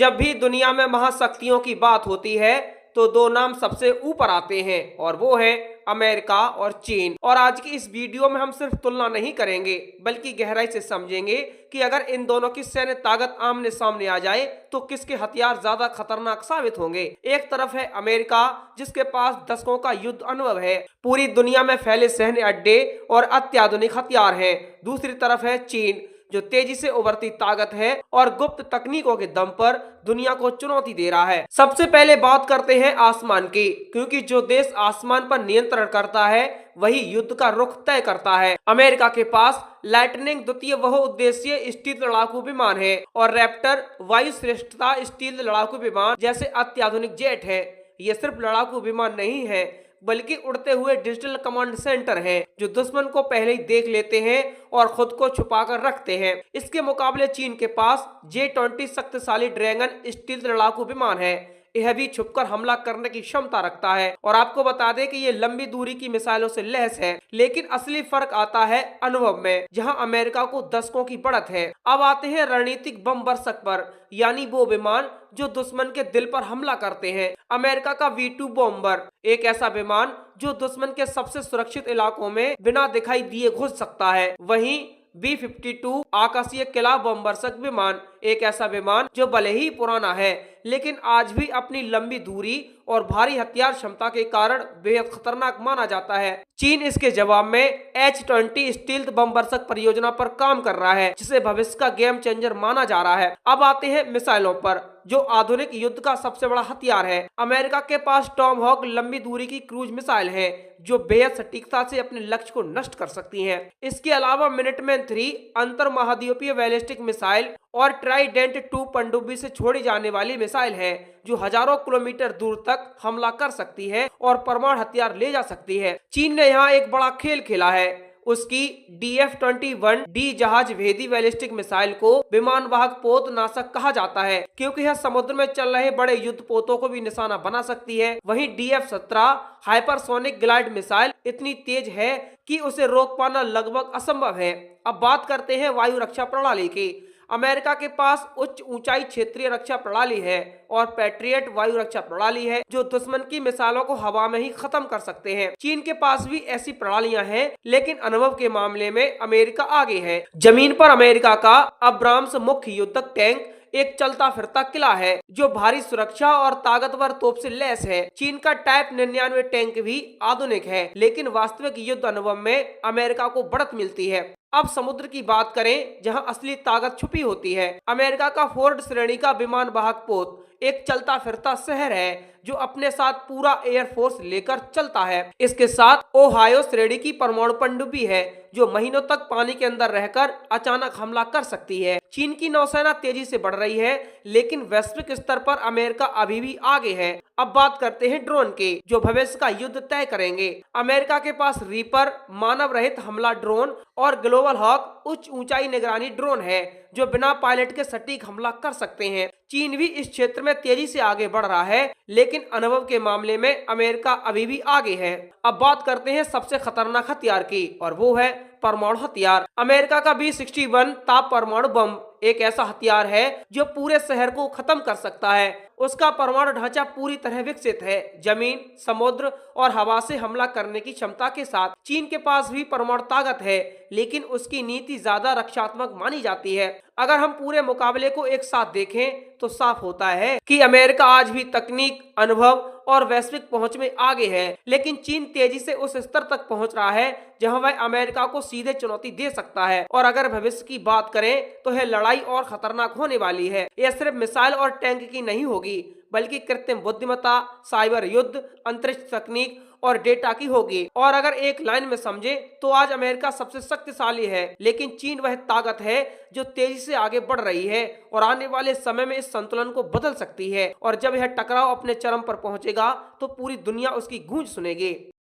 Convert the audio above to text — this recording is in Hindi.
जब भी दुनिया में महाशक्तियों की बात होती है तो दो नाम सबसे ऊपर आते हैं और वो है अमेरिका और चीन। और आज की इस वीडियो में हम सिर्फ तुलना नहीं करेंगे बल्कि गहराई से समझेंगे कि अगर इन दोनों की सैन्य ताकत आमने सामने आ जाए तो किसके हथियार ज्यादा खतरनाक साबित होंगे। एक तरफ है अमेरिका जिसके पास दशकों का युद्ध अनुभव है, पूरी दुनिया में फैले सैन्य अड्डे और अत्याधुनिक हथियार हैं। दूसरी तरफ है चीन जो तेजी से उभरती ताकत है और गुप्त तकनीकों के दम पर दुनिया को चुनौती दे रहा है। सबसे पहले बात करते हैं आसमान की, क्योंकि जो देश आसमान पर नियंत्रण करता है वही युद्ध का रुख तय करता है। अमेरिका के पास लाइटनिंग द्वितीय बहुउद्देशीय स्टील लड़ाकू विमान है और रैप्टर वायु श्रेष्ठता स्टील लड़ाकू विमान जैसे अत्याधुनिक जेट है। ये सिर्फ लड़ाकू विमान नहीं है बल्कि उड़ते हुए डिजिटल कमांड सेंटर हैं जो दुश्मन को पहले ही देख लेते हैं और खुद को छुपाकर रखते हैं। इसके मुकाबले चीन के पास J-20 शक्तिशाली ड्रैगन स्टील लड़ाकू विमान है। यह भी छुपकर हमला करने की क्षमता रखता है और आपको बता दें कि ये लंबी दूरी की मिसाइलों से लैस है। लेकिन असली फर्क आता है अनुभव में, जहां अमेरिका को दशकों की बढ़त है। अब आते हैं रणनीतिक बम वर्षक पर, यानी वो विमान जो दुश्मन के दिल पर हमला करते हैं। अमेरिका का V2 बॉम्बर एक ऐसा विमान जो दुश्मन के सबसे सुरक्षित इलाकों में बिना दिखाई दिए घुस सकता है। वहीं B-52 आकाशीय किला बम वर्षक विमान एक ऐसा विमान जो भले ही पुराना है लेकिन आज भी अपनी लंबी दूरी और भारी हथियार क्षमता के कारण बेहद खतरनाक माना जाता है। चीन इसके जवाब में H-20 स्टील्थ बम वर्षक परियोजना पर काम कर रहा है जिसे भविष्य का गेम चेंजर माना जा रहा है। अब आते हैं मिसाइलों पर, जो आधुनिक युद्ध का सबसे बड़ा हथियार है। अमेरिका के पास टॉमहॉक लंबी दूरी की क्रूज मिसाइल है जो बेहद सटीकता से अपने लक्ष्य को नष्ट कर सकती हैं। इसके अलावा मिनटमैन 3 अंतर महाद्वीपीय बैलिस्टिक मिसाइल और ट्राइडेंट 2 पनडुब्बी से छोड़ी जाने वाली मिसाइल है जो हजारों किलोमीटर दूर तक हमला कर सकती है और परमाणु हथियार ले जा सकती है। चीन ने यहाँ एक बड़ा खेल खेला है। उसकी DF-21D जहाज भेदी बैलिस्टिक मिसाइल को विमान वाहक पोत नाशक कहा जाता है क्योंकि यह समुद्र में चल रहे बड़े युद्ध पोतों को भी निशाना बना सकती है। वहीं DF-17 हाइपरसोनिक ग्लाइड मिसाइल इतनी तेज है कि उसे रोक पाना लगभग असंभव है। अब बात करते हैं वायु रक्षा प्रणाली की। अमेरिका के पास उच्च ऊंचाई क्षेत्रीय रक्षा प्रणाली है और पैट्रियट वायु रक्षा प्रणाली है जो दुश्मन की मिसाइलों को हवा में ही खत्म कर सकते हैं। चीन के पास भी ऐसी प्रणालियां हैं लेकिन अनुभव के मामले में अमेरिका आगे है। जमीन पर अमेरिका का अब्राम्स मुख्य युद्धक टैंक एक चलता फिरता किला है जो भारी सुरक्षा और ताकतवर तोप से लैस है। चीन का टाइप 99 टैंक भी आधुनिक है लेकिन वास्तविक युद्ध अनुभव में अमेरिका को बढ़त मिलती है। अब समुद्र की बात करें जहां असली ताकत छुपी होती है। अमेरिका का फोर्ड श्रेणी का विमान वाहक पोत एक चलता फिरता शहर है जो अपने साथ पूरा एयरफोर्स लेकर चलता है। इसके साथ ओहायो श्रेणी की परमाणु पनडुब्बी है जो महीनों तक पानी के अंदर रहकर अचानक हमला कर सकती है। चीन की नौसेना तेजी से बढ़ रही है लेकिन वैश्विक स्तर पर अमेरिका अभी भी आगे है। अब बात करते हैं ड्रोन की, जो भविष्य का युद्ध तय करेंगे। अमेरिका के पास रीपर मानव रहित हमला ड्रोन और ग्लोबल हॉक उच्च ऊंचाई निगरानी ड्रोन है जो बिना पायलट के सटीक हमला कर सकते हैं। चीन भी इस क्षेत्र में तेजी से आगे बढ़ रहा है लेकिन अनुभव के मामले में अमेरिका अभी भी आगे है। अब बात करते हैं सबसे खतरनाक हथियार की और वो है परमाणु हथियार। अमेरिका का B-61 ताप परमाणु बम एक ऐसा हथियार है जो पूरे शहर को खत्म कर सकता है। उसका परमाणु ढांचा पूरी तरह विकसित है, जमीन, समुद्र और हवा से हमला करने की क्षमता के साथ। चीन के पास भी परमाणु ताकत है लेकिन उसकी नीति ज्यादा रक्षात्मक मानी जाती है। अगर हम पूरे मुकाबले को एक साथ देखें तो साफ होता है कि अमेरिका आज भी तकनीक, अनुभव और वैश्विक पहुंच में आगे है लेकिन चीन तेजी से उस स्तर तक पहुंच रहा है जहां वह अमेरिका को सीधे चुनौती दे सकता है। और अगर भविष्य की बात करें तो यह लड़ाई और खतरनाक होने वाली है। यह सिर्फ मिसाइल और टैंक की नहीं होगी बल्कि कृत्रिम बुद्धिमत्ता, साइबर युद्ध, अंतरिक्ष तकनीक और डेटा की होगी। और अगर एक लाइन में समझे तो आज अमेरिका सबसे शक्तिशाली है लेकिन चीन वह ताकत है जो तेजी से आगे बढ़ रही है और आने वाले समय में इस संतुलन को बदल सकती है। और जब यह टकराव अपने चरम पर पहुंचेगा तो पूरी दुनिया उसकी गूंज सुनेगी।